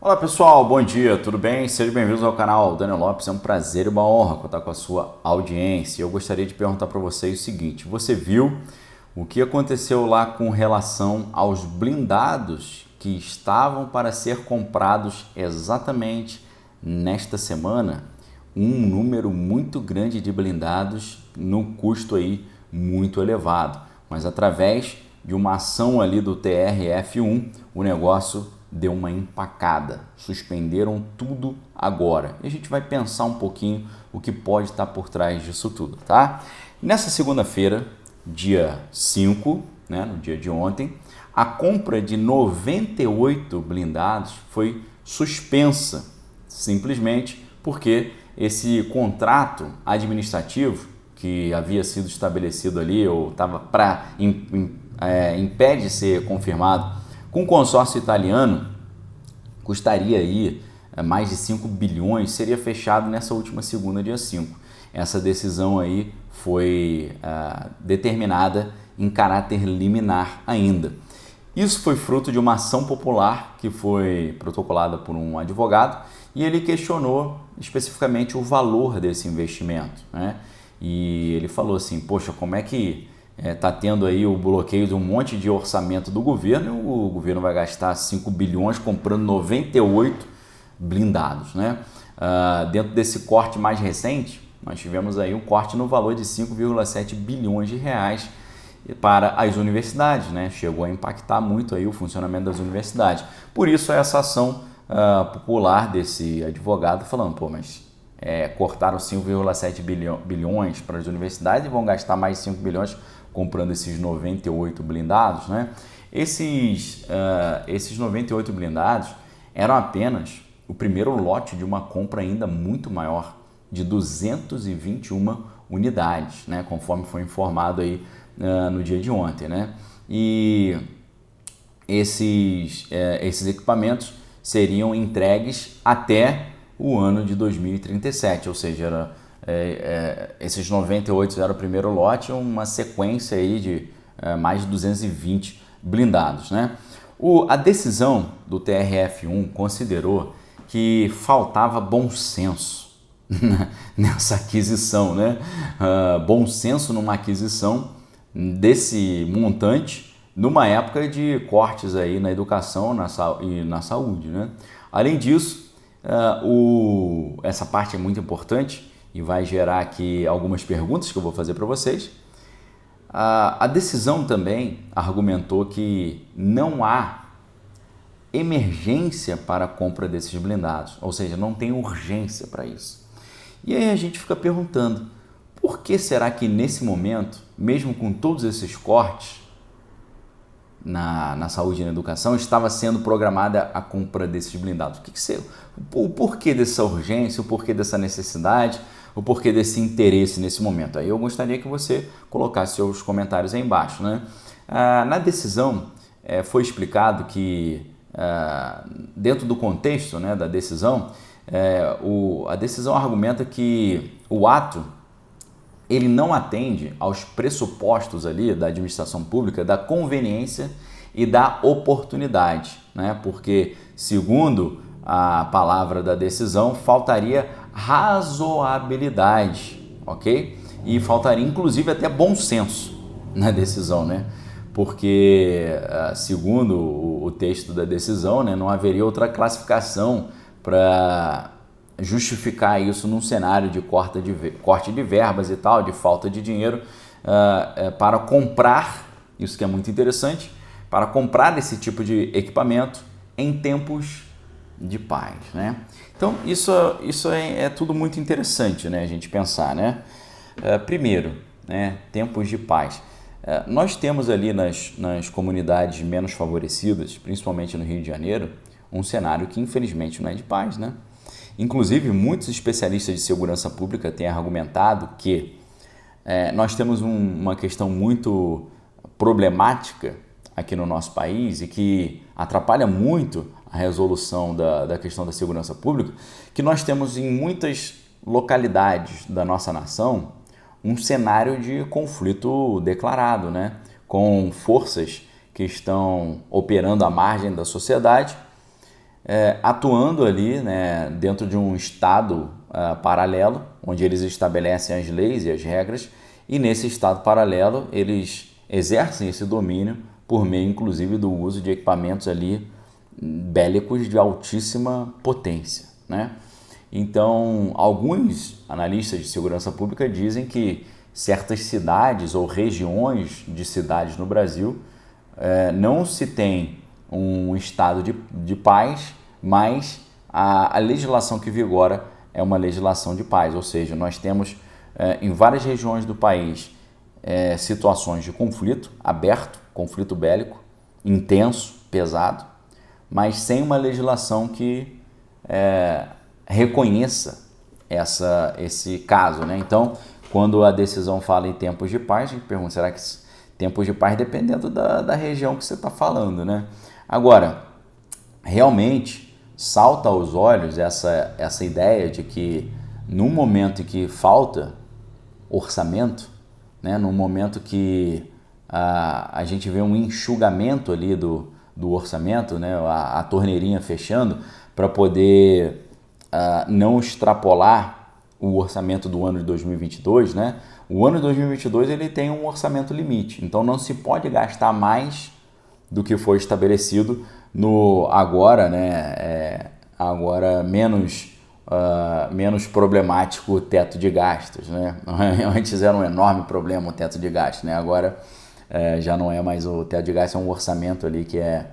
Olá pessoal, bom dia, tudo bem? Sejam bem-vindos ao canal Daniel Lopes, é um prazer e uma honra contar com a sua audiência. Eu gostaria de perguntar para vocês o seguinte: você viu o que aconteceu lá com relação aos blindados que estavam para ser comprados exatamente nesta semana? Um número muito grande de blindados num custo aí muito elevado, mas através de uma ação ali do TRF1, o negócio deu uma empacada, suspenderam tudo agora. E a gente vai pensar um pouquinho o que pode estar por trás disso tudo, tá? Nessa segunda-feira, dia 5, no dia de ontem, a compra de 98 blindados foi suspensa, simplesmente porque esse contrato administrativo que havia sido estabelecido ali, ou estava em pé de ser confirmado, com o consórcio italiano, custaria aí mais de 5 bilhões, seria fechado nessa última segunda, dia 5. Essa decisão aí foi determinada em caráter liminar ainda. Isso foi fruto de uma ação popular que foi protocolada por um advogado e ele questionou especificamente o valor desse investimento, né? E ele falou assim, poxa, como é que está tendo aí o bloqueio de um monte de orçamento do governo e o governo vai gastar 5 bilhões comprando 98 blindados, né? Dentro desse corte mais recente, nós tivemos aí um corte no valor de 5,7 bilhões de reais para as universidades, né? Chegou a impactar muito aí o funcionamento das universidades. Por isso essa ação popular desse advogado falando, pô, mas cortaram 5,7 bilhões para as universidades e vão gastar mais 5 bilhões comprando esses 98 blindados, né? Esses 98 blindados eram apenas o primeiro lote de uma compra ainda muito maior, de 221 unidades, né? Conforme foi informado aí no dia de ontem, né? E esses equipamentos seriam entregues até o ano de 2037, ou seja, esses 98 eram o primeiro lote, uma sequência aí de mais de 220 blindados, né? A decisão do TRF1 considerou que faltava bom senso nessa aquisição, né? Bom senso numa aquisição desse montante numa época de cortes aí na educação e na saúde, né? Além disso, essa parte é muito importante e vai gerar aqui algumas perguntas que eu vou fazer para vocês. A decisão também argumentou que não há emergência para a compra desses blindados, ou seja, não tem urgência para isso. E aí a gente fica perguntando, por que será que nesse momento, mesmo com todos esses cortes na saúde e na educação, estava sendo programada a compra desses blindados? O porquê dessa urgência, o porquê dessa necessidade, o porquê desse interesse nesse momento? Aí eu gostaria que você colocasse seus comentários aí embaixo, né? Na decisão foi explicado que, dentro do contexto, né, da decisão, a decisão argumenta que o ato ele não atende aos pressupostos ali da administração pública da conveniência e da oportunidade, né? Porque, segundo a palavra da decisão, faltaria razoabilidade, ok? E faltaria, inclusive, até bom senso na decisão, né? Porque, segundo o texto da decisão, né, não haveria outra classificação para justificar isso num cenário de corte de verbas e tal, de falta de dinheiro para comprar, isso que é muito interessante, para comprar esse tipo de equipamento em tempos de paz, né? Então isso é tudo muito interessante, né, a gente pensar, né? Primeiro, né, tempos de paz. Nós temos ali nas comunidades menos favorecidas, principalmente no Rio de Janeiro, um cenário que infelizmente não é de paz, né? Inclusive, muitos especialistas de segurança pública têm argumentado que nós temos uma questão muito problemática aqui no nosso país e que atrapalha muito a resolução da questão da segurança pública, que nós temos em muitas localidades da nossa nação um cenário de conflito declarado, né? Com forças que estão operando à margem da sociedade atuando ali, né, dentro de um estado paralelo, onde eles estabelecem as leis e as regras, e nesse estado paralelo eles exercem esse domínio por meio, inclusive, do uso de equipamentos ali bélicos de altíssima potência, né? Então, alguns analistas de segurança pública dizem que certas cidades ou regiões de cidades no Brasil não se tem um estado de paz, mas a legislação que vigora é uma legislação de paz, ou seja, nós temos em várias regiões do país situações de conflito aberto, conflito bélico, intenso, pesado, mas sem uma legislação que reconheça esse caso, né? Então, quando a decisão fala em tempos de paz, a gente pergunta, será que tempos de paz dependendo da região que você está falando, né? Agora, realmente salta aos olhos essa ideia de que no momento em que falta orçamento, né, no momento que a gente vê um enxugamento ali do orçamento, né, a torneirinha fechando para poder não extrapolar o orçamento do ano de 2022, né? O ano de 2022 ele tem um orçamento limite, então não se pode gastar mais do que foi estabelecido no agora, né? Agora menos problemático o teto de gastos, né? Antes era um enorme problema o teto de gastos, né? Agora já não é mais o teto de gastos, é um orçamento ali que é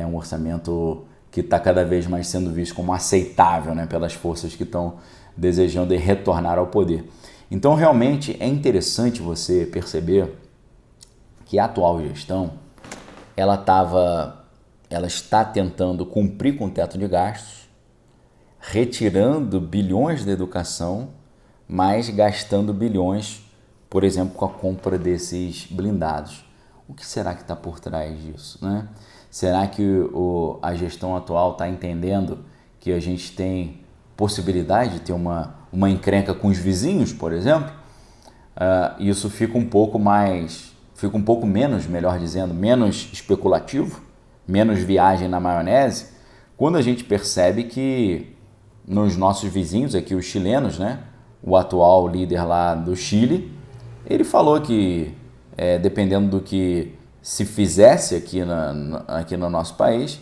um orçamento que está cada vez mais sendo visto como aceitável, né, pelas forças que estão desejando retornar ao poder. Então, realmente, é interessante você perceber que a atual gestão ela está tentando cumprir com o teto de gastos, retirando bilhões da educação, mas gastando bilhões, por exemplo, com a compra desses blindados. O que será que está por trás disso, né? Será que a gestão atual está entendendo que a gente tem possibilidade de ter uma encrenca com os vizinhos, por exemplo? Isso fica um pouco menos, melhor dizendo, menos especulativo, menos viagem na maionese, quando a gente percebe que nos nossos vizinhos aqui, os chilenos, né, o atual líder lá do Chile, ele falou que dependendo do que se fizesse aqui no nosso país,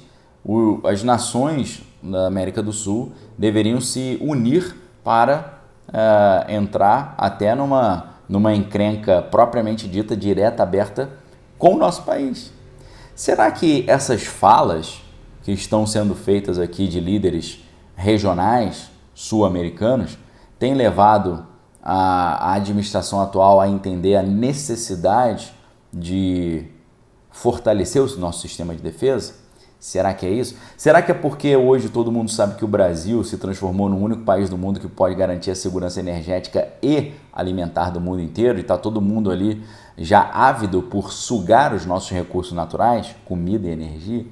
as nações da América do Sul deveriam se unir para entrar até numa encrenca propriamente dita, direta, aberta com o nosso país. Será que essas falas que estão sendo feitas aqui de líderes regionais sul-americanos têm levado a administração atual a entender a necessidade de fortalecer o nosso sistema de defesa? Será que é isso? Será que é porque hoje todo mundo sabe que o Brasil se transformou no único país do mundo que pode garantir a segurança energética e alimentar do mundo inteiro e está todo mundo ali já ávido por sugar os nossos recursos naturais, comida e energia?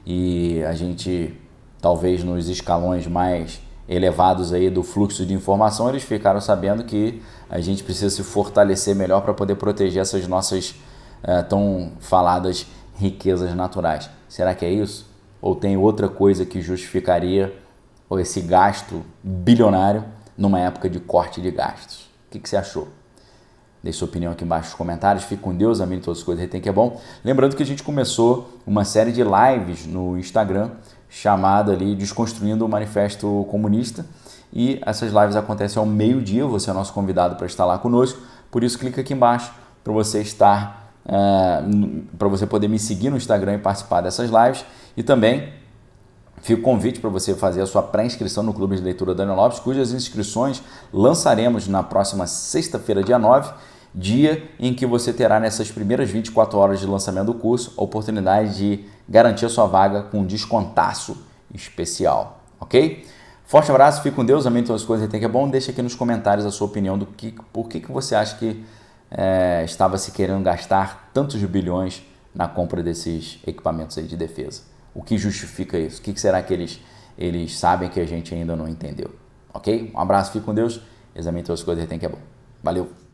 E a gente, talvez nos escalões mais elevados aí do fluxo de informação, eles ficaram sabendo que a gente precisa se fortalecer melhor para poder proteger essas nossas tão faladas riquezas naturais. Será que é isso? Ou tem outra coisa que justificaria esse gasto bilionário numa época de corte de gastos? O que você achou? Deixe sua opinião aqui embaixo nos comentários. Fique com Deus, amém, todas as coisas retém que é bom. Lembrando que a gente começou uma série de lives no Instagram chamada ali Desconstruindo o Manifesto Comunista, e essas lives acontecem ao meio-dia. Você é nosso convidado para estar lá conosco, por isso clica aqui embaixo para você para você poder me seguir no Instagram e participar dessas lives. E também fica o convite para você fazer a sua pré-inscrição no Clube de Leitura Daniel Lopes, cujas inscrições lançaremos na próxima sexta-feira, dia 9, dia em que você terá, nessas primeiras 24 horas de lançamento do curso, a oportunidade de garantir a sua vaga com um descontaço especial, ok? Forte abraço, fique com Deus, amém, todas as coisas, tem que é bom. Deixa aqui nos comentários a sua opinião por que você acha que estava se querendo gastar tantos bilhões na compra desses equipamentos aí de defesa. O que justifica isso? O que será que eles sabem que a gente ainda não entendeu? Ok? Um abraço, fique com Deus. Examine todas as coisas, tem que é bom. Valeu!